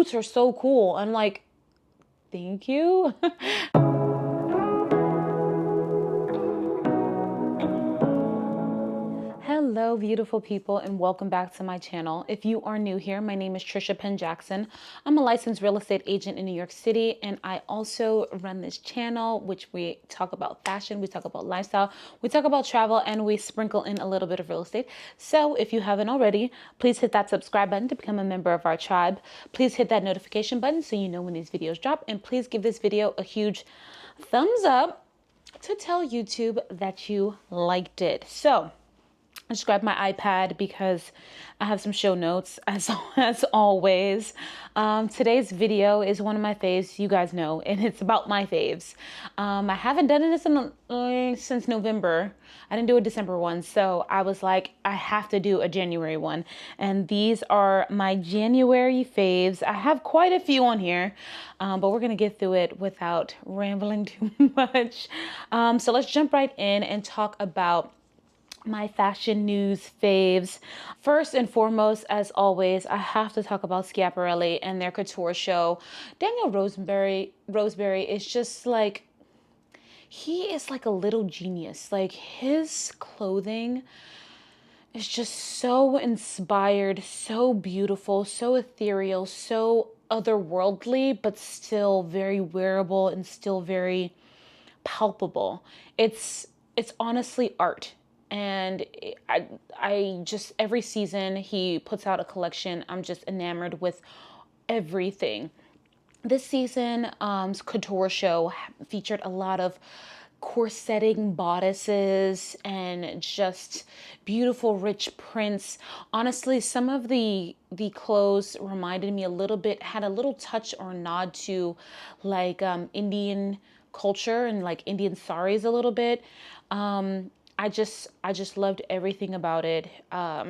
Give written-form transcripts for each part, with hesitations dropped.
boots are so cool. I'm like, thank you. Hello, beautiful people, and welcome back to my channel. If you are new here, my name is Trisha Penn Jackson. I'm a licensed real estate agent in New York City, and I also run this channel, which we talk about fashion, we talk about lifestyle, we talk about travel, and we sprinkle in a little bit of real estate. So if you haven't already, please hit that subscribe button to become a member of our tribe. Please hit that notification button so you know when these videos drop, and please give this video a huge thumbs up to tell YouTube that you liked it. So I just grabbed my iPad because I have some show notes as always. Today's video is one of my faves, you guys know, and it's about my faves. I haven't done this since November. I didn't do a December one, so I was like, I have to do a January one. And these are my January faves. I have quite a few on here, but we're gonna get through it without rambling too much. So let's jump right in and talk about my fashion news faves. First and foremost, as always, I have to talk about Schiaparelli and their couture show. Daniel Roseberry is just like, he is like a little genius. Like, his clothing is just so inspired, so beautiful, so ethereal, so otherworldly, but still very wearable and still very palpable. It's honestly art. And I just, every season he puts out a collection, I'm just enamored with everything. This season, couture show featured a lot of corsetting bodices and just beautiful, rich prints. Honestly, some of the clothes reminded me a little bit, had a little touch or nod to like Indian culture and like Indian saris a little bit. I just loved everything about it.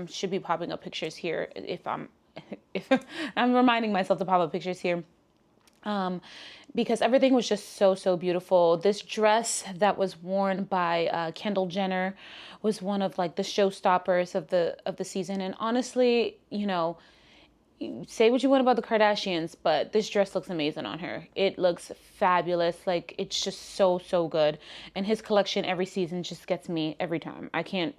Should be popping up pictures here if I'm reminding myself to pop up pictures here. Because everything was just so beautiful. This dress that was worn by Kendall Jenner was one of like the showstoppers of the season. And honestly, you know, say what you want about the Kardashians, but this dress looks amazing on her. It looks fabulous. Like, it's just so good. And his collection every season just gets me every time. I can't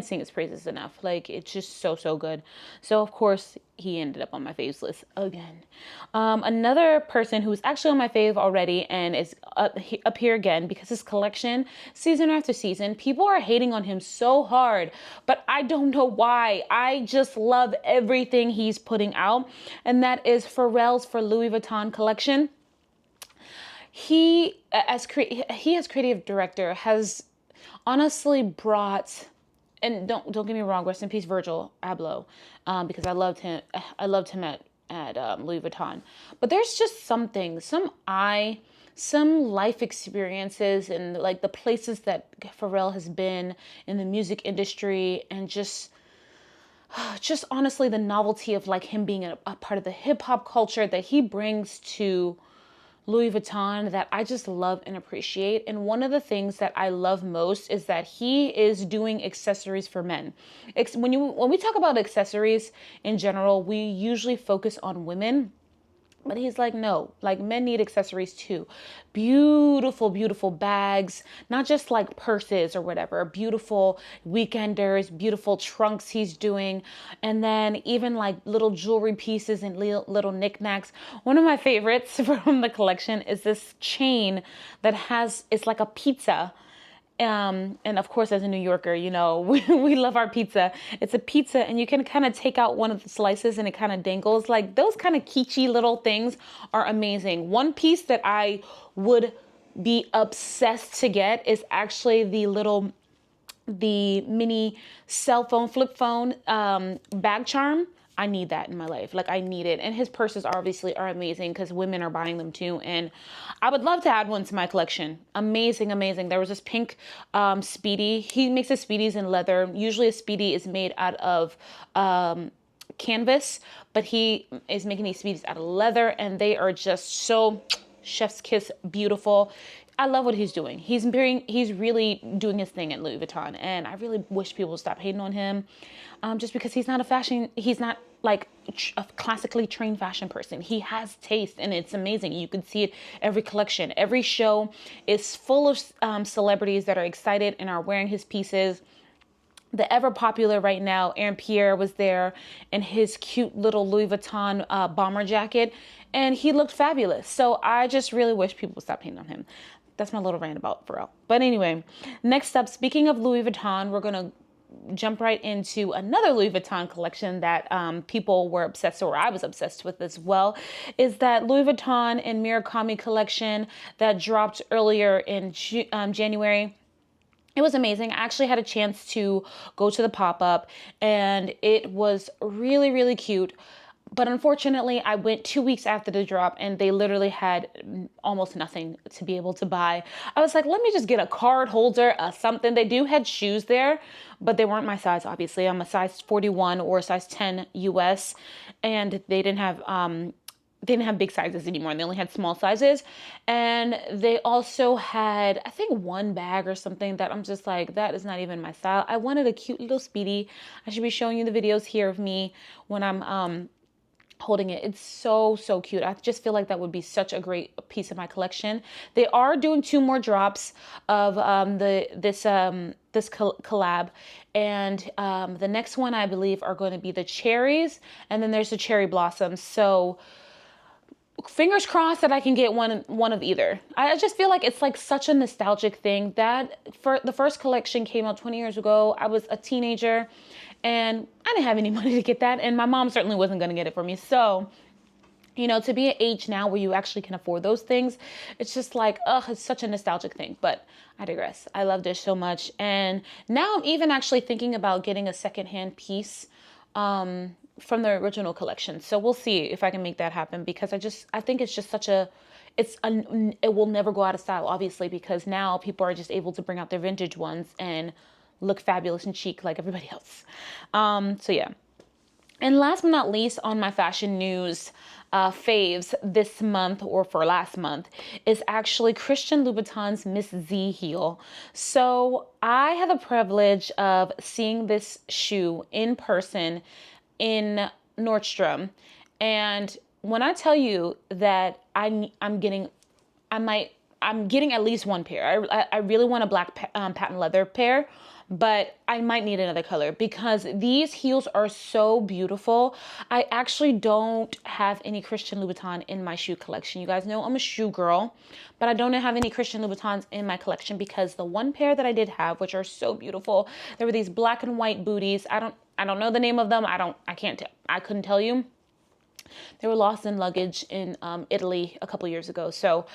sing his praises enough. Like, it's just so good. So of course he ended up on my faves list again. Another person who's actually on my fave already and is up here again because his collection, season after season, people are hating on him so hard, but I don't know why. I just love everything he's putting out, and that is Pharrell's for Louis Vuitton collection. He, as creative director, has honestly brought, and don't get me wrong, rest in peace Virgil Abloh, because I loved him at Louis Vuitton. But there's just something, some life experiences and like the places that Pharrell has been in the music industry, and just honestly the novelty of like him being a part of the hip hop culture that he brings to Louis Vuitton that I just love and appreciate. And one of the things that I love most is that he is doing accessories for men. When we talk about accessories in general, we usually focus on women. But he's like, no, like men need accessories too. Beautiful bags, not just like purses or whatever, beautiful weekenders, beautiful trunks he's doing. And then even like little jewelry pieces and little knickknacks. One of my favorites from the collection is this chain that it's like a pizza. And of course, as a New Yorker, you know, we love our pizza. It's a pizza and you can kind of take out one of the slices and it kind of dangles. Like, those kind of kitschy little things are amazing. One piece that I would be obsessed to get is actually the mini cell phone, flip phone bag charm. I need that in my life. Like, I need it. And his purses obviously are amazing because women are buying them too. And I would love to add one to my collection. Amazing. There was this pink Speedy. He makes his Speedies in leather. Usually a Speedy is made out of canvas, but he is making these Speedies out of leather, and they are just so chef's kiss, beautiful. I love what he's doing. He's really doing his thing at Louis Vuitton, and I really wish people would stop hating on him, just because he's not like a classically trained fashion person. He has taste, and it's amazing. You can see it every collection, every show is full of celebrities that are excited and are wearing his pieces. The ever popular right now, Aaron Pierre was there in his cute little Louis Vuitton bomber jacket, and he looked fabulous. So I just really wish people would stop hating on him. That's my little rant about Pharrell. But anyway, next up, speaking of Louis Vuitton, we're going to jump right into another Louis Vuitton collection that people were obsessed, or I was obsessed with as well, is that Louis Vuitton and Murakomi collection that dropped earlier in January. It was amazing. I actually had a chance to go to the pop-up, and it was really, really cute. But unfortunately, I went 2 weeks after the drop, and they literally had almost nothing to be able to buy. I was like, let me just get a card holder, something. They do had shoes there, but they weren't my size, obviously. I'm a size 41 or a size 10 US, and they didn't have big sizes anymore. They only had small sizes. And they also had, I think, one bag or something that I'm just like, that is not even my style. I wanted a cute little Speedy. I should be showing you the videos here of me when I'm holding it. It's so cute. I just feel like that would be such a great piece of my collection. They are doing 2 more drops of this collab, and the next one I believe are going to be the cherries, and then there's the cherry blossoms. So fingers crossed that I can get one of either. I just feel like it's like such a nostalgic thing. That for the first collection came out 20 years ago. I was a teenager and I didn't have any money to get that, and my mom certainly wasn't going to get it for me. So, you know, to be at age now where you actually can afford those things, it's just like, it's such a nostalgic thing. But I digress. I love this so much. And now I'm even actually thinking about getting a secondhand piece from the original collection. So we'll see if I can make that happen, because I think it's just it will never go out of style, obviously, because now people are just able to bring out their vintage ones and look fabulous and chic like everybody else. So yeah. And last but not least on my fashion news faves this month, or for last month, is actually Christian Louboutin's Miss Z heel. So I had the privilege of seeing this shoe in person in Nordstrom, and when I tell you that I'm getting at least one pair. I really want a black patent leather pair, but I might need another color because these heels are so beautiful. I actually don't have any Christian Louboutin in my shoe collection. You guys know I'm a shoe girl, but I don't have any Christian Louboutins in my collection because the one pair that I did have, which are so beautiful, there were these black and white booties. I don't know the name of them. I couldn't tell you. They were lost in luggage in Italy a couple years ago. So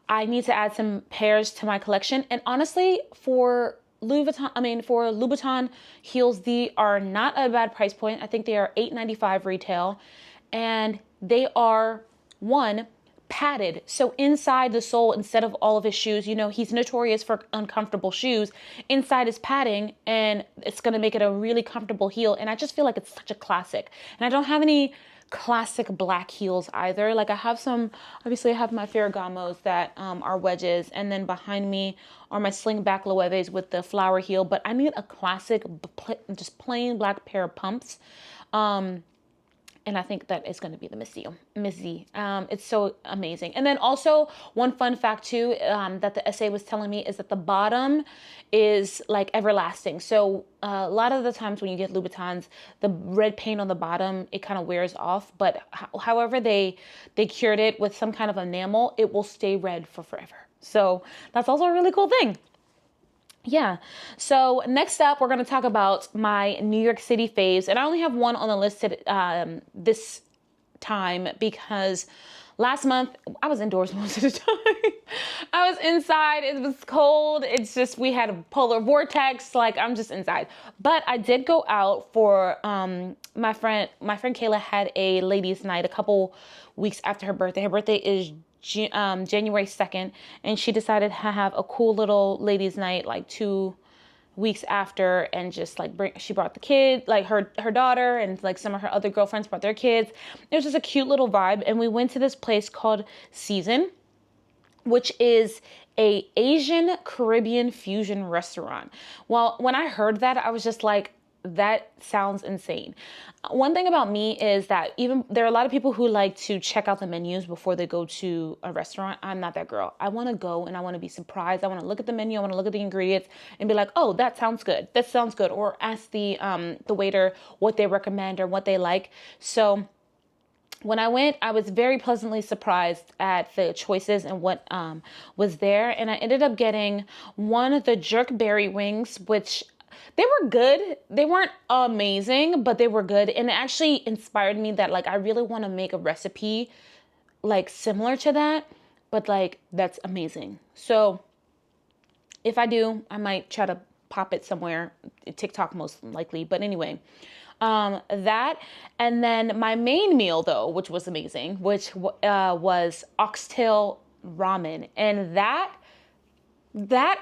I need to add some pairs to my collection. And honestly, for Louboutin heels, they are not a bad price point. I think they are $8.95 retail, and they are padded. So inside the sole, instead of all of his shoes, you know, he's notorious for uncomfortable shoes. Inside is padding, and it's going to make it a really comfortable heel. And I just feel like it's such a classic. And I don't have any classic black heels either. Like I have obviously I have my Ferragamos that are wedges, and then behind me are my slingback Loeves with the flower heel, but I need a classic, just plain black pair of pumps. And I think that is going to be the Miss Z. It's so amazing. And then also one fun fact too, that the essay was telling me is that the bottom is like everlasting. So a lot of the times when you get Louboutins, the red paint on the bottom, it kind of wears off. But however they cured it with some kind of enamel, it will stay red for forever. So that's also a really cool thing. Yeah. So next up, we're going to talk about my New York City faves. And I only have one on the list this time because last month I was indoors most of the time. I was inside. It was cold. It's just, we had a polar vortex. Like I'm just inside. But I did go out for my friend Kayla had a ladies' night a couple weeks after her birthday. Her birthday is January 2nd, and she decided to have a cool little ladies' night like 2 weeks after, and just like she brought the kid, like her daughter, and like some of her other girlfriends brought their kids. It was just a cute little vibe, and we went to this place called Season. which is a Asian Caribbean fusion restaurant. Well, when I heard that, I was just like, that sounds insane. One thing about me is that even there are a lot of people who like to check out the menus before they go to a restaurant. I'm not that girl. I want to go and I want to be surprised. I want to look at the menu. I want to look at the ingredients and be like, oh, that sounds good. That sounds good. Or ask the waiter what they recommend or what they like. So when I went, I was very pleasantly surprised at the choices and what was there. And I ended up getting one of the jerk berry wings, which they were good. They weren't amazing, but they were good. And it actually inspired me that like I really want to make a recipe like similar to that, but like that's amazing. So if I do, I might try to pop it somewhere, TikTok most likely. But anyway, that, and then my main meal though, which was amazing, which was oxtail ramen. And that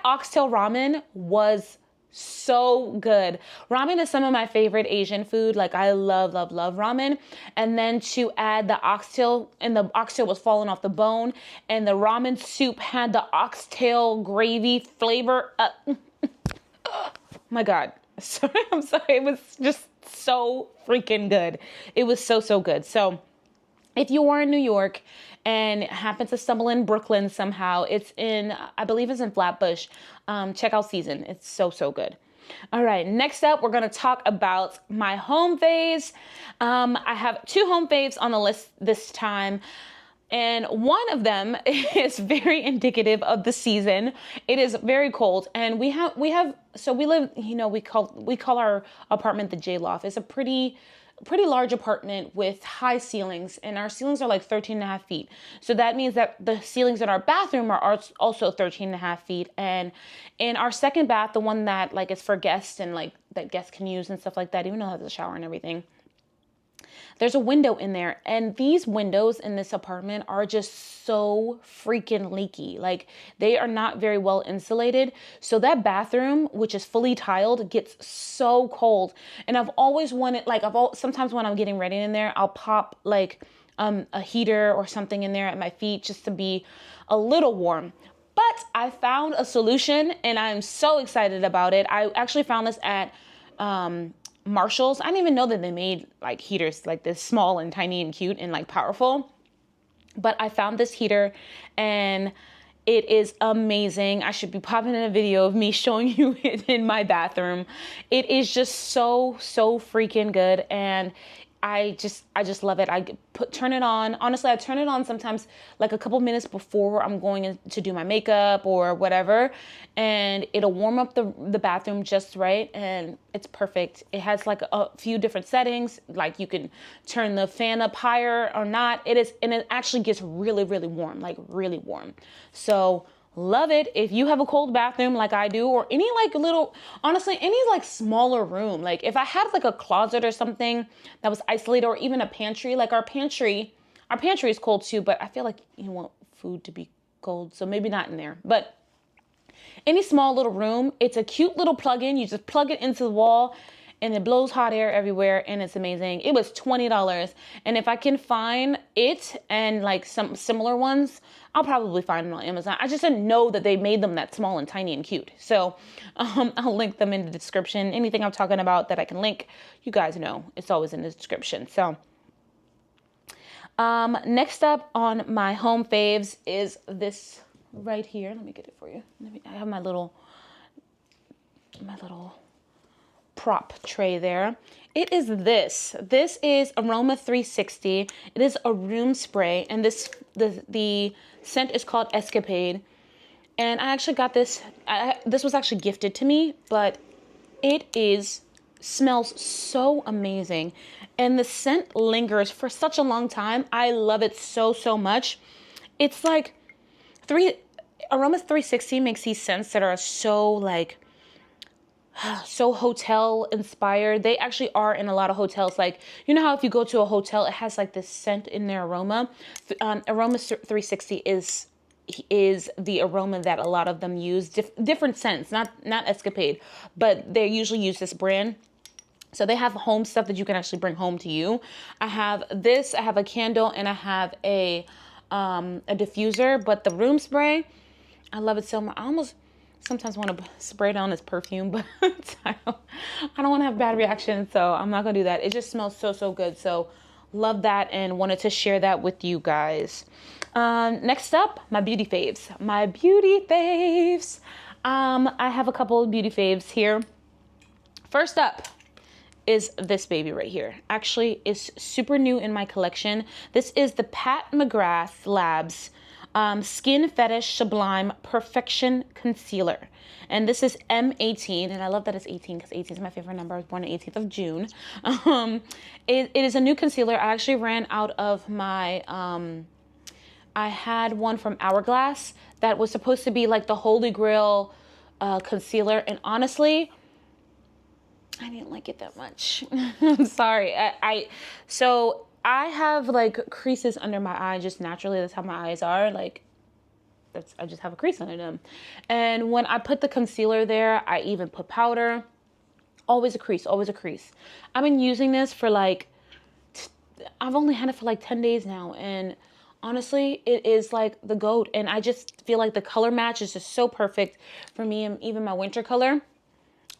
oxtail ramen was so good. Ramen is some of my favorite Asian food. Like I love, love, love ramen. And then to add the oxtail, and the oxtail was falling off the bone, and the ramen soup had the oxtail gravy flavor. My God. Sorry, I'm sorry. It was just so freaking good. It was so, so good. So if you are in New York and happen to stumble in Brooklyn somehow, it's in, I believe it's in Flatbush. Check out Season. It's so, so good. All right. Next up, we're going to talk about my home faves. I have 2 home faves on the list this time. And one of them is very indicative of the season. It is very cold, and we live, we call our apartment the J Loft. It's a pretty large apartment with high ceilings, and our ceilings are like 13 and a half feet. So that means that the ceilings in our bathroom are also 13 and a half feet. And in our second bath, the one that like is for guests and like that guests can use and stuff like that, even though it has a shower and everything, there's a window in there, and these windows in this apartment are just so freaking leaky. Like they are not very well insulated. So that bathroom, which is fully tiled, gets so cold. And I've always wanted, like sometimes when I'm getting ready in there, I'll pop like a heater or something in there at my feet just to be a little warm. But I found a solution, and I'm so excited about it. I actually found this at Marshalls. I didn't even know that they made like heaters like this small and tiny and cute and like powerful. But I found this heater and it is amazing. I should be popping in a video of me showing you it in my bathroom. It is just so, so freaking good. And I just love it. Turn it on. Honestly, I turn it on sometimes like a couple minutes before I'm going to do my makeup or whatever, and it'll warm up the bathroom just right, and it's perfect. It has like a few different settings, like you can turn the fan up higher or not. And it actually gets really, really warm, like really warm. So love it. If you have a cold bathroom like I do, or any like little, honestly, any like smaller room, like if I had like a closet or something that was isolated, or even a pantry, like our pantry is cold too, but I feel like you want food to be cold, so maybe not in there. But any small little room, it's a cute little plug-in. You just plug it into the wall and it blows hot air everywhere, and it's amazing. It was $20, and if I can find it and like some similar ones, I'll probably find them on Amazon. I just didn't know that they made them that small and tiny and cute. So I'll link them in the description. Anything I'm talking about that I can link, you guys know it's always in the description. So next up on my home faves is this right here. Let me get it for you. I have my little prop tray there. It is this. This is Aroma 360. It is a room spray, and the scent is called Escapade. And I actually got this. This was actually gifted to me, but it smells so amazing, and the scent lingers for such a long time. I love it so, so much. It's like Aroma 360 makes these scents that are so like so hotel inspired. They actually are in a lot of hotels. Like, you know how if you go to a hotel, it has like this scent in their aroma. Aroma 360 is the aroma that a lot of them use. Different scents, not Escapade, but they usually use this brand. So they have home stuff that you can actually bring home to you. I have this, I have a candle, and I have a a diffuser, but the room spray, I love it so much. I almost sometimes want to spray it on as perfume, but I don't want to have bad reactions, so I'm not going to do that. It just smells so, so good. So love that and wanted to share that with you guys. Next up, my beauty faves. My beauty faves. I have a couple of beauty faves here. First up is this baby right here. Actually, it's super new in my collection. This is the Pat McGrath Labs Skin Fetish Sublime Perfection Concealer. And this is M18, and I love that it's 18 because 18 is my favorite number. I was born on the 18th of June. It is a new concealer. I actually ran out of my, I had one from Hourglass that was supposed to be like the Holy Grail concealer. And honestly, I didn't like it that much. I'm sorry. So I have like creases under my eye just naturally. That's how my eyes are. Like, I just have a crease under them. And when I put the concealer there, I even put powder. Always a crease, always a crease. I've been using this for like, I've only had it for like 10 days now. And honestly, it is like the GOAT. And I just feel like the color match is just so perfect for me, and even my winter color.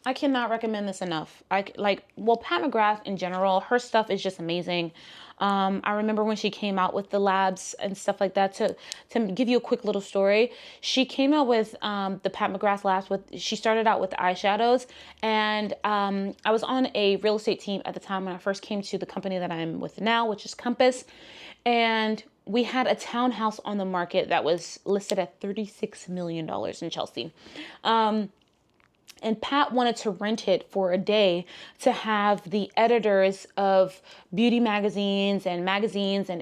I cannot recommend this enough. Pat McGrath in general, her stuff is just amazing. I remember when she came out with the labs and stuff like that. To give you a quick little story, she came out with the Pat McGrath labs. She started out with the eyeshadows, and I was on a real estate team at the time when I first came to the company that I'm with now, which is Compass, and we had a townhouse on the market that was listed at $36 million in Chelsea. And Pat wanted to rent it for a day to have the editors of beauty magazines and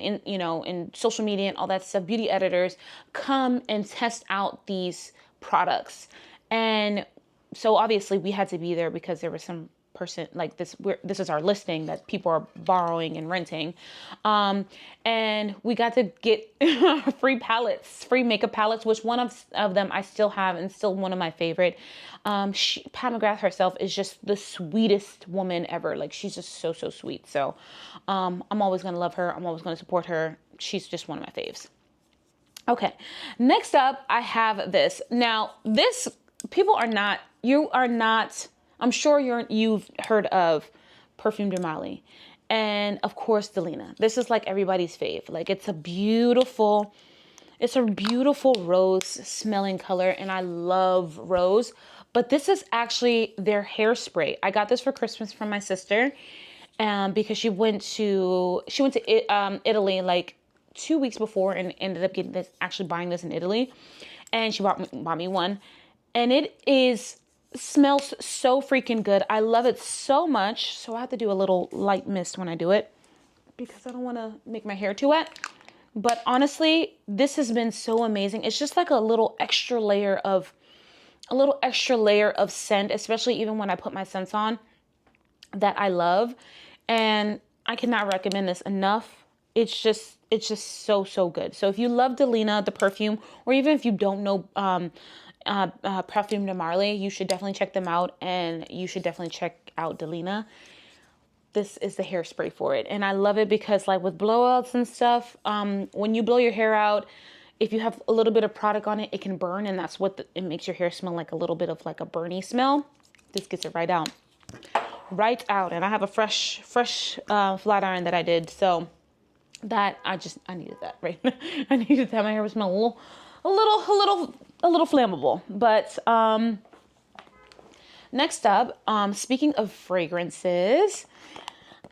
in social media and all that stuff, beauty editors, come and test out these products. And so obviously we had to be there because there was some person like this. This is our listing that people are borrowing and renting. And we got to get free makeup palettes, which one of them I still have and still one of my favorite. Pat McGrath herself is just the sweetest woman ever. Like, she's just so, so sweet. So I'm always going to love her. I'm always going to support her. She's just one of my faves. Okay. Next up, I have this. Now, I'm sure you've heard of Perfume de Marly, and of course Delina. This is like everybody's fave. Like, it's a beautiful rose smelling color, and I love rose. But this is actually their hairspray. I got this for Christmas from my sister, because she went to Italy like 2 weeks before and ended up buying this in Italy, and she bought me one, and it smells so freaking good. I love it so much. So I have to do a little light mist when I do it because I don't want to make my hair too wet. But honestly, this has been so amazing. It's just like a little extra layer of scent, especially even when I put my scents on, that I love. And I cannot recommend this enough. It's just so, so good. So if you love Delina, the perfume, or even if you don't know Perfume de Marly, you should definitely check them out, and you should definitely check out Delina. This is the hairspray for it, and I love it because, like, with blowouts and stuff, when you blow your hair out, if you have a little bit of product on it, it can burn, and that's what it makes your hair smell like, a little bit of like a burny smell. This gets it right out, and I have a fresh flat iron that I did, so that I needed that, right? I needed to have my hair smell a little flammable. But next up, speaking of fragrances,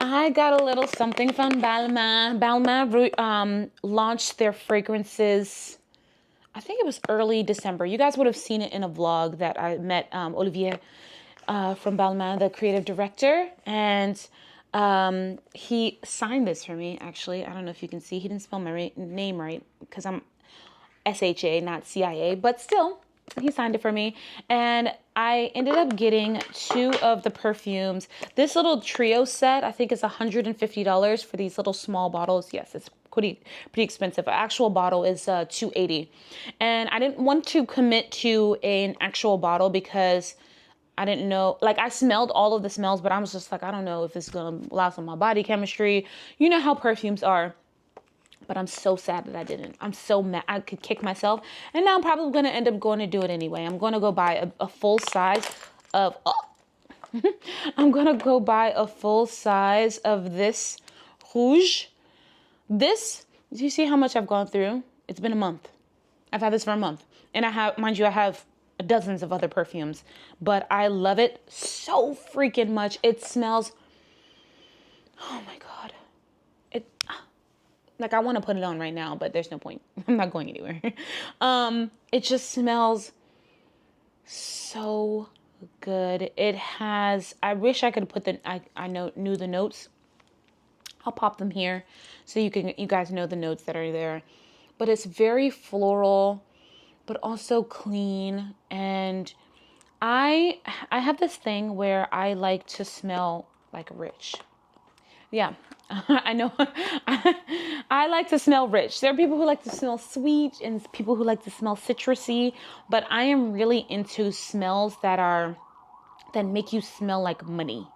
I got a little something from Balmain. Balmain launched their fragrances, I think it was early December. You guys would have seen it in a vlog that I met Olivier from Balmain, the creative director, and he signed this for me, actually. I don't know if you can see. He didn't spell my name right because I'm SHA, not CIA, but still, he signed it for me. And I ended up getting 2 of the perfumes. This little trio set, I think, is $150 for these little small bottles. Yes, it's pretty expensive. An actual bottle is $280. And I didn't want to commit to an actual bottle because I didn't know, like, I smelled all of the smells, but I was just like, I don't know if it's going to last on my body chemistry. You know how perfumes are. but I'm so sad that I didn't. I'm so mad. I could kick myself. And now I'm probably going to end up going to do it anyway. I'm going to go buy a full size of, I'm going to go buy a full size of this rouge. This, do you see how much I've gone through? It's been a month. I've had this for a month. And I have, mind you, I have dozens of other perfumes, but I love it so freaking much. It smells, oh my God. Like I want to put it on right now, but there's no point. I'm not going anywhere. It just smells so good. It has, I wish I could put knew the notes. I'll pop them here so you guys know the notes that are there. But it's very floral, but also clean. And I have this thing where I like to smell like rich. Yeah, I know. I like to smell rich. There are people who like to smell sweet and people who like to smell citrusy, but I am really into smells that make you smell like money.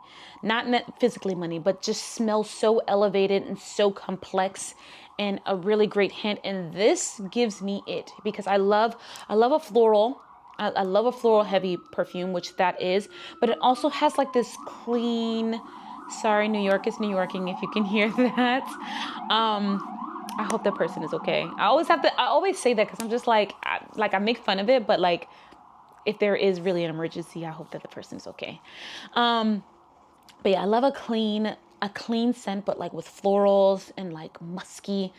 Not physically money, but just smell so elevated and so complex and a really great hint. And this gives me it because I love a floral. I love a floral heavy perfume, which that is, but it also has like this clean, sorry, New York is New Yorking if you can hear that. I hope that person is okay. I always say that because I'm just like I make fun of it, but like if there is really an emergency, I hope that the person is okay. But yeah, I love a clean scent, but like with florals and like musky.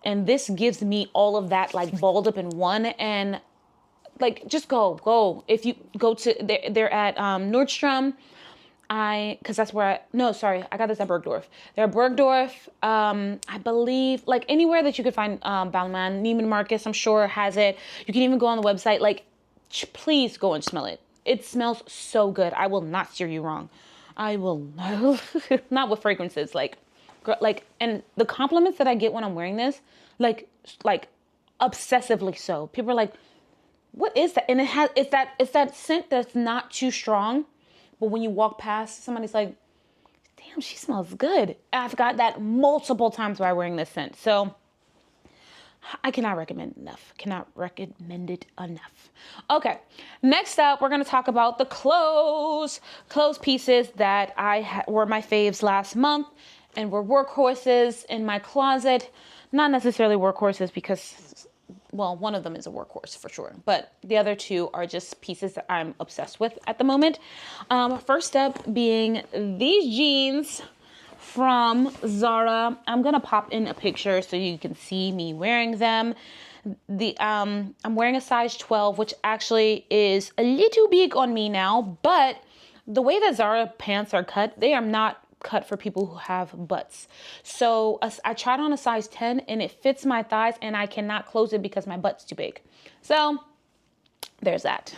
And this gives me all of that like balled up in one. And like, just go. If you go to, they're at Nordstrom. Cause that's where I got this at Bergdorf. They're at Bergdorf. I believe like anywhere that you could find, Balmain, Neiman Marcus, I'm sure has it. You can even go on the website. Like, please go and smell it. It smells so good. I will not steer you wrong. I will not with fragrances. Like, and the compliments that I get when I'm wearing this, like obsessively so. People are like, what is that? And it's that scent that's not too strong. But when you walk past, somebody's like, damn, she smells good. I've got that multiple times while wearing this scent. So I cannot recommend it enough. Okay, next up, we're going to talk about the clothes pieces that were my faves last month and were workhorses in my closet. Not necessarily workhorses because, well, one of them is a workhorse for sure, but the other two are just pieces that I'm obsessed with at the moment. First up being these jeans from Zara. I'm gonna pop in a picture so you can see me wearing them. I'm wearing a size 12, which actually is a little big on me now, but the way that Zara pants are cut, they are not cut for people who have butts. So I tried on a size 10 and it fits my thighs and I cannot close it because my butt's too big. So there's that.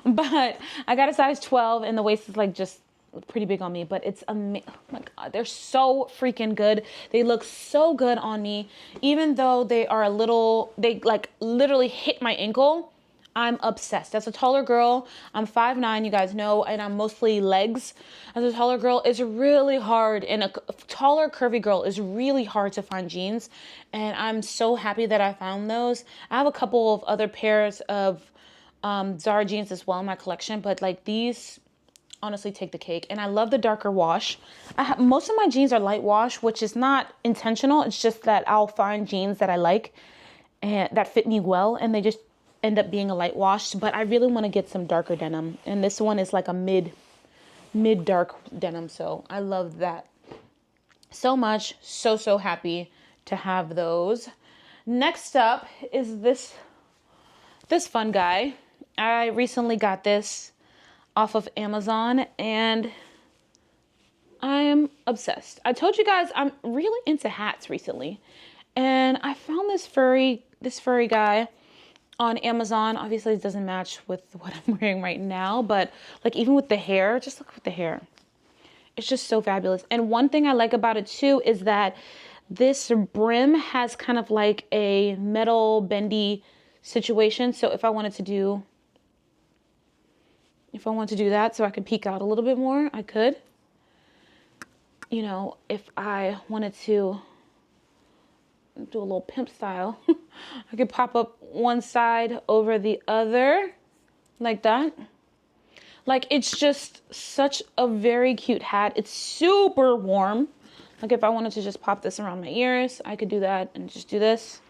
But I got a size 12 and the waist is like just pretty big on me, but it's amazing. Oh my God, they're so freaking good. They look so good on me, even though they like literally hit my ankle. I'm obsessed. As a taller girl, I'm 5'9", you guys know, and I'm mostly legs. As a taller girl, it's really hard, and a taller, curvy girl is really hard to find jeans, and I'm so happy that I found those. I have a couple of other pairs of Zara jeans as well in my collection, but like these honestly take the cake. And I love the darker wash. Most of my jeans are light wash, which is not intentional. It's just that I'll find jeans that I like and that fit me well, and they just end up being a light wash. But I really want to get some darker denim, and this one is like a mid dark denim, so I love that so much. So happy to have those. Next up is this fun guy. I recently got this off of Amazon and I am obsessed. I told you guys I'm really into hats recently, and I found this furry guy on Amazon. Obviously it doesn't match with what I'm wearing right now, but like even with the hair, just look at the hair. It's just so fabulous. And one thing I like about it too is that this brim has kind of like a metal bendy situation. So if I wanted to do that so I could peek out a little bit more, I could. You know, if I wanted to do a little pimp style. I could pop up one side over the other like that. Like, it's just such a very cute hat. It's super warm. Like, if I wanted to just pop this around my ears, I could do that and just do this.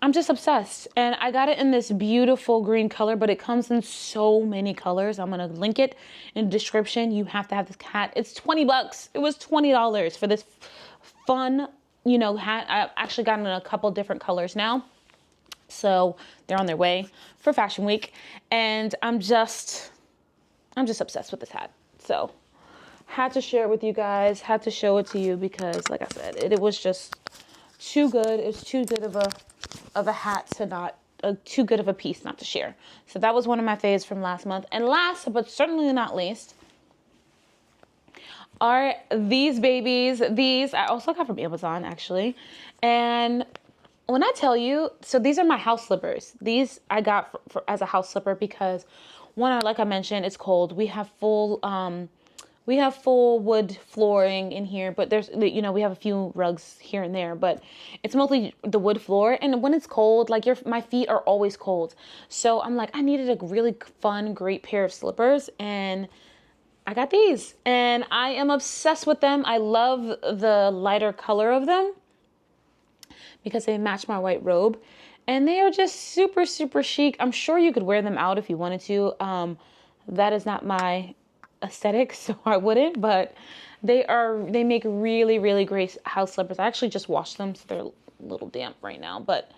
I'm just obsessed. And I got it in this beautiful green color, but it comes in so many colors. I'm going to link it in the description. You have to have this hat. It's $20. It was $20 for this fun, you know, hat. I've actually gotten in a couple different colors now. So they're on their way for Fashion Week. And I'm just obsessed with this hat. So had to share it with you guys, had to show it to you because, like I said, it was just too good. It's too good of a hat to not, too good of a piece not to share. So that was one of my faves from last month. And last, but certainly not least, are these babies. These I also got from Amazon, actually. And when I tell you, so these are my house slippers. These I got as a house slipper because, one, like I mentioned, it's cold. We have full wood flooring in here, but there's, you know, we have a few rugs here and there, but it's mostly the wood floor. And when it's cold, like my feet are always cold. So I'm like, I needed a really fun, great pair of slippers, and I got these, and I am obsessed with them. I love the lighter color of them because they match my white robe, and they are just super, super chic. I'm sure you could wear them out if you wanted to. That is not my aesthetic, so I wouldn't, but they make really, really great house slippers. I actually just washed them, so they're a little damp right now, but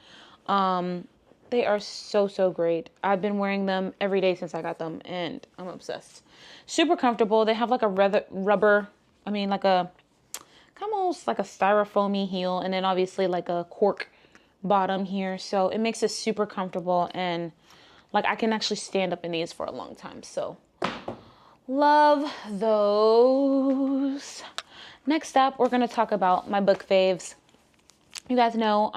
they are so, so great. I've been wearing them every day since I got them, and I'm obsessed. Super comfortable. They have like a rubber, like a, almost like a styrofoamy heel, and then obviously like a cork bottom here, so it makes it super comfortable, and like I can actually stand up in these for a long time, so love those. Next up, we're going to talk about my book faves. You guys know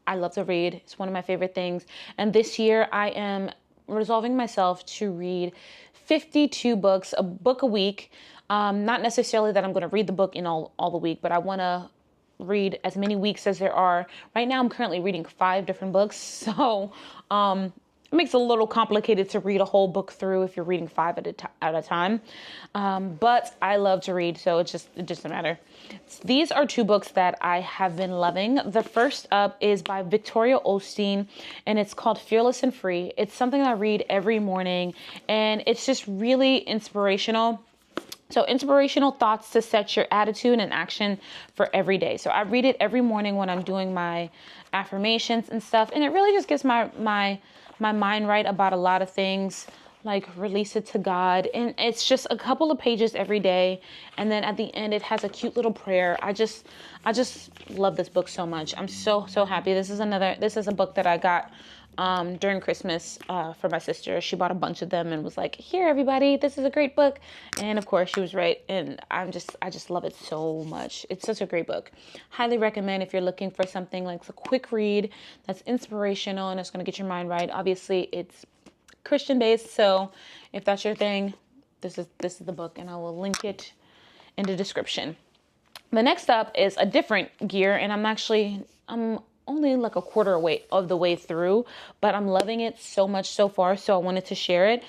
I love to read. It's one of my favorite things. And this year I am resolving myself to read 52 books, a book a week. Not necessarily that I'm going to read the book in all the week, but I want to read as many weeks as there are. Right now I'm currently reading 5 different books. So it makes it a little complicated to read a whole book through if you're reading 5 at a time. But I love to read, so it doesn't matter. These are 2 books that I have been loving. The first up is by Victoria Osteen, and it's called Fearless and Free. It's something I read every morning, and it's just really inspirational. So inspirational thoughts to set your attitude and action for every day. So I read it every morning when I'm doing my affirmations and stuff, and it really just gets my mind right about a lot of things, like release it to God. And it's just a couple of pages every day, and then at the end it has a cute little prayer. I just love this book so much. I'm so happy. This is a book that I got during Christmas for my sister. She bought a bunch of them and was like, here everybody, this is a great book. And of course she was right, and I just love it so much. It's such a great book. Highly recommend if you're looking for something like a quick read that's inspirational and it's going to get your mind right. Obviously it's Christian based, so if that's your thing, this is the book, and I will link it in the description. The next up is a different gear, and I'm only like a quarter of the way through, but I'm loving it so much so far, so I wanted to share it.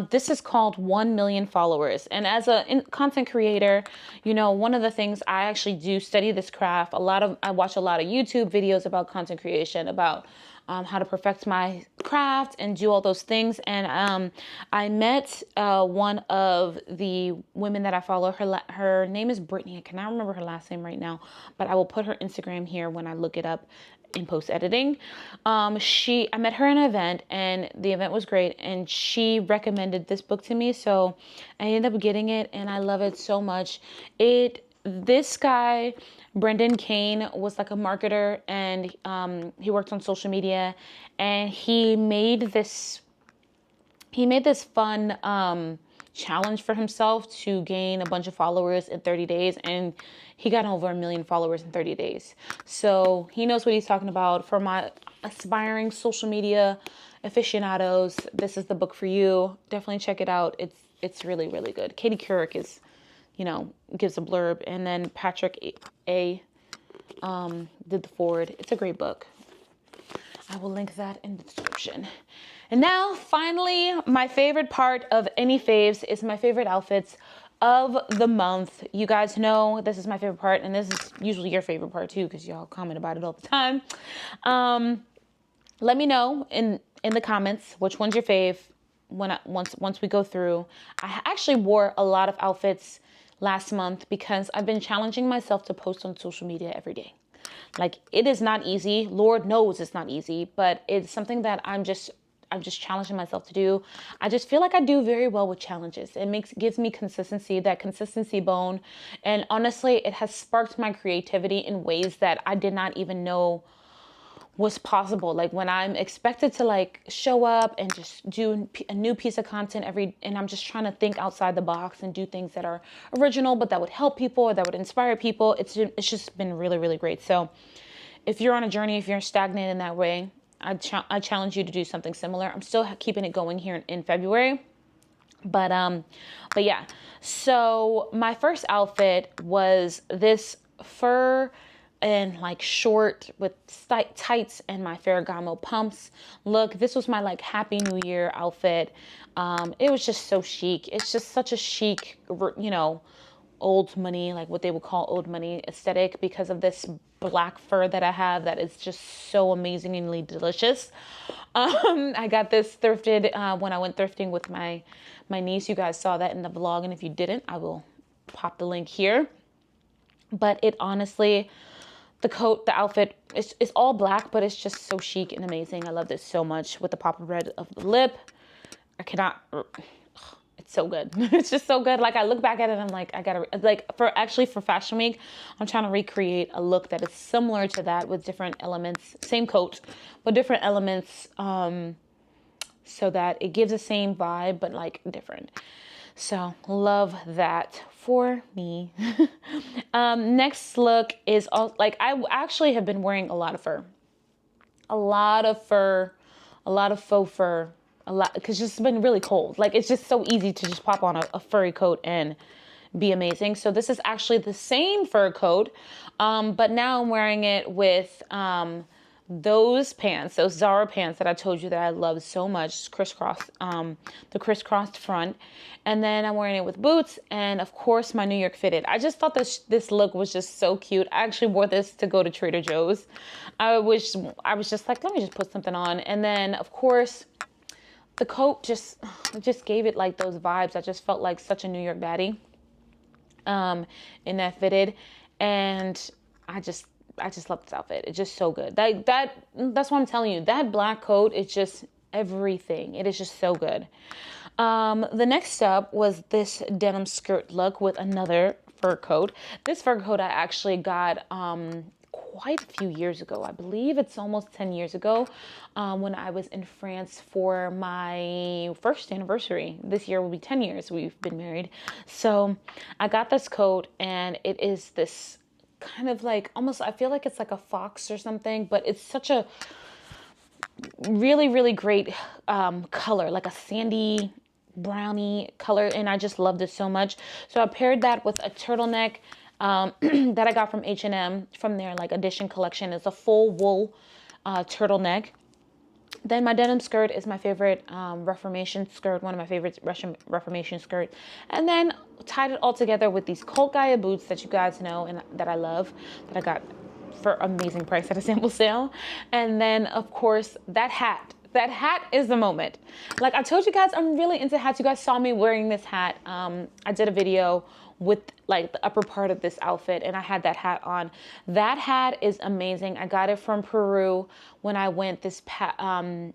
This is called 1 Million Followers, and as a content creator, you know, one of the things I actually do study this craft. I watch a lot of YouTube videos about content creation, about how to perfect my craft and do all those things. And I met one of the women that I follow. Her name is Brittany. I cannot remember her last name right now, but I will put her Instagram here when I look it up in post editing. I met her in an event, and the event was great, and she recommended this book to me, so I ended up getting it, and I love it so much. This guy, Brendan Kane, was like a marketer, and he worked on social media, and he made this fun challenge for himself to gain a bunch of followers in 30 days, and he got over 1 million followers in 30 days. So he knows what he's talking about. For my aspiring social media aficionados, this is the book for you. Definitely check it out. It's really, really good. Katie Couric gives a blurb, and then Patrick A. did the forward. It's a great book. I will link that in the description. And now, finally, my favorite part of any faves is my favorite outfits of the month. You guys know this is my favorite part, and this is usually your favorite part too, because y'all comment about it all the time. Let me know in the comments which one's your fave. Once we go through, I actually wore a lot of outfits last month because I've been challenging myself to post on social media every day. Like, it is not easy. Lord knows it's not easy, but it's something that I'm just challenging myself to do. I just feel like I do very well with challenges. It gives me consistency, that consistency bone. And honestly, it has sparked my creativity in ways that I did not even know was possible. Like, when I'm expected to like show up and just do a new piece of content and I'm just trying to think outside the box and do things that are original, but that would help people or that would inspire people. It's just been really, really great. So if you're on a journey, if you're stagnant in that way, I challenge you to do something similar. I'm still keeping it going here in February. But yeah. So my first outfit was this fur and like short with tights and my Ferragamo pumps look. This was my like Happy New Year outfit. It was just so chic. It's just such a chic, old money, like what they would call old money aesthetic, because of this black fur that I have that is just so amazingly delicious. I got this thrifted when I went thrifting with my niece. You guys saw that in the vlog, and if you didn't, I will pop the link here. But it honestly, the outfit, it's all black, but it's just so chic and amazing. I love this so much with the pop of red of the lip. It's so good. It's just so good. Like, I look back at it and I'm like, I gotta, like, for Fashion Week, I'm trying to recreate a look that is similar to that with different elements, same coat, but different elements, so that it gives the same vibe, but like different. So love that for me. Next look is all, like, I actually have been wearing a lot of fur, a lot of faux fur, because it's just been really cold. Like, it's just so easy to just pop on a furry coat and be amazing. So this is actually the same fur coat, but now I'm wearing it with those pants, those Zara pants that I told you that I love so much, the crisscrossed front. And then I'm wearing it with boots and, of course, my New York fitted. I just thought this look was just so cute. I actually wore this to go to Trader Joe's. I was just like, let me just put something on. And then, of course, the coat just gave it like those vibes. I just felt like such a New York baddie in that fitted. And I just love this outfit. It's just so good. That's what I'm telling you. That black coat is just everything. It is just so good. The next up was this denim skirt look with another fur coat. This fur coat I actually got quite a few years ago. I believe it's almost 10 years ago, when I was in France for my first anniversary. This year will be 10 years we've been married. So I got this coat, and it is this kind of like, almost, I feel like it's like a fox or something, but it's such a really, really great color, like a sandy brownie color, and I just loved it so much. So I paired that with a turtleneck that I got from H&M from their like edition collection. It's a full wool turtleneck. Then my denim skirt is my favorite Reformation skirt, one of my favorite Reformation skirts. And then tied it all together with these Colt Gaia boots that you guys know and that I love, that I got for amazing price at a sample sale. And then, of course, that hat. That hat is the moment. Like I told you guys, I'm really into hats. You guys saw me wearing this hat. I did a video with like the upper part of this outfit, and I had that hat on. That hat is amazing. I got it from Peru when I went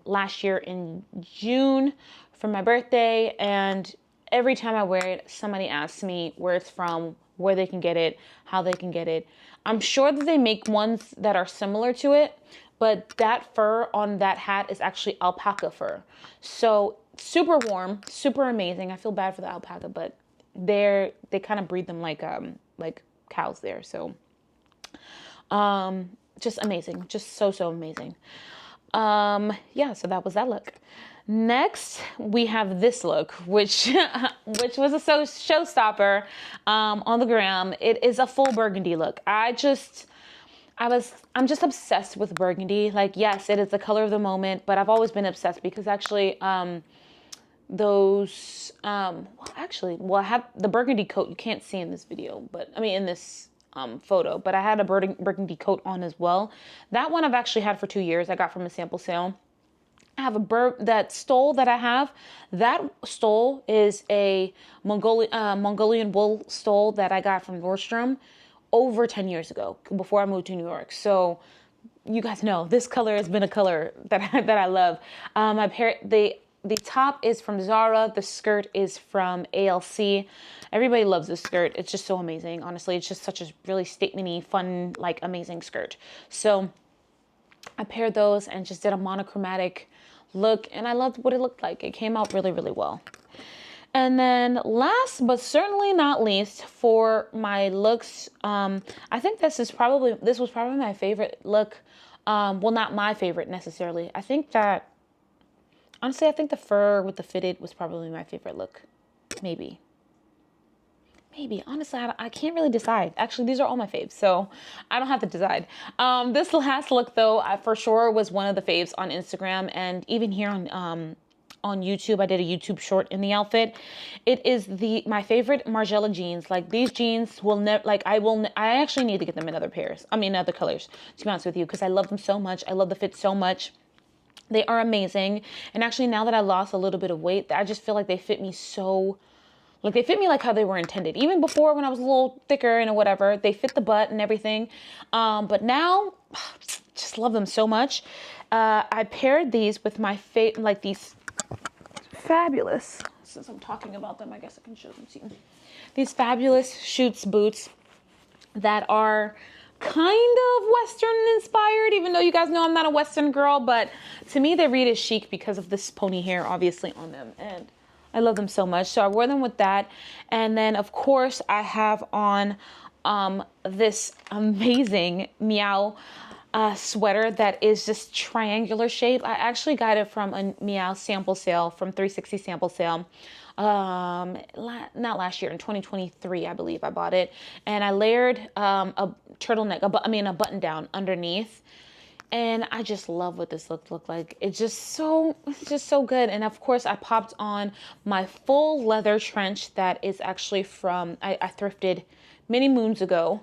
last year in June for my birthday, and every time I wear it, somebody asks me where it's from, where they can get it, how they can get it. I'm sure that they make ones that are similar to it, but that fur on that hat is actually alpaca fur. So super warm, super amazing. I feel bad for the alpaca, but they kind of breed them like cows there. So just amazing, just so amazing. Yeah, so that was that look. Next, we have this look, which was a showstopper on the gram. It is a full burgundy look. I'm just obsessed with burgundy. Like, yes, it is the color of the moment, but I've always been obsessed because actually, I have the burgundy coat. You can't see in this video, but I mean, in this photo, but I had a burgundy coat on as well. That one I've actually had for 2 years. I got from a sample sale. I have that stole that I have. That stole is a Mongolian wool stole that I got from Nordstrom over 10 years ago, before I moved to New York. So you guys know this color has been a color that I love. The top is from Zara. The skirt is from ALC. Everybody loves this skirt. It's just so amazing. Honestly, it's just such a really statement-y, fun, like amazing skirt. So I paired those and just did a monochromatic look, and I loved what it looked like. It came out really, really well. And then last but certainly not least for my looks, I think this was probably my favorite look. Well, not my favorite necessarily. Honestly, I think the fur with the fitted was probably my favorite look. Maybe. Honestly, I can't really decide. Actually, these are all my faves, so I don't have to decide. This last look, though, for sure was one of the faves on Instagram, and even here on YouTube. I did a YouTube short in the outfit. It is my favorite Margiela jeans. Like, these jeans will never, like, I actually need to get them in other colors, to be honest with you, because I love them so much. I love the fit so much. They are amazing. And actually, now that I lost a little bit of weight, I just feel like they fit me they fit me like how they were intended. Even before, when I was a little thicker and whatever, they fit the butt and everything. But now, just love them so much. I paired these with my these fabulous, since I'm talking about them, I guess I can show them to you. These fabulous Schutz boots that are kind of Western inspired, even though you guys know I'm not a Western girl, but to me they read as chic because of this pony hair obviously on them, and I love them so much. So I wore them with that, and then of course I have on this amazing Meow sweater that is just triangular shape. I actually got it from a Meow sample sale, from 360 sample sale. Not last year, in 2023, I believe I bought it. And I layered a turtleneck, a button down underneath. And I just love what this looked like. It's just so good. And of course, I popped on my full leather trench that is actually from, I thrifted many moons ago.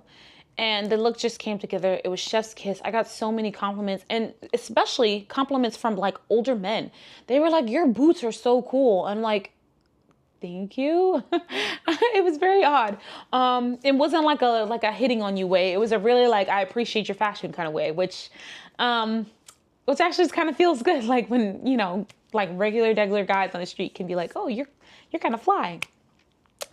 And the look just came together. It was chef's kiss. I got so many compliments, and especially compliments from like older men. They were like, "Your boots are so cool." I'm like, thank you. It was very odd. It wasn't like a hitting on you way. It was a really like, I appreciate your fashion kind of way, which actually kind of feels good. Like when, you know, like regular guys on the street can be like, "Oh, you're kind of fly."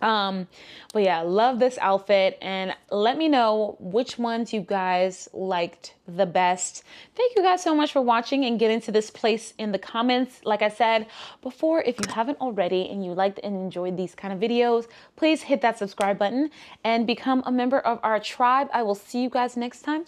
But yeah, love this outfit, and let me know which ones you guys liked the best. Thank you guys so much for watching, and get into this place in the comments. Like I said before, if you haven't already and you liked and enjoyed these kind of videos, please hit that subscribe button and become a member of our tribe. I will see you guys next time.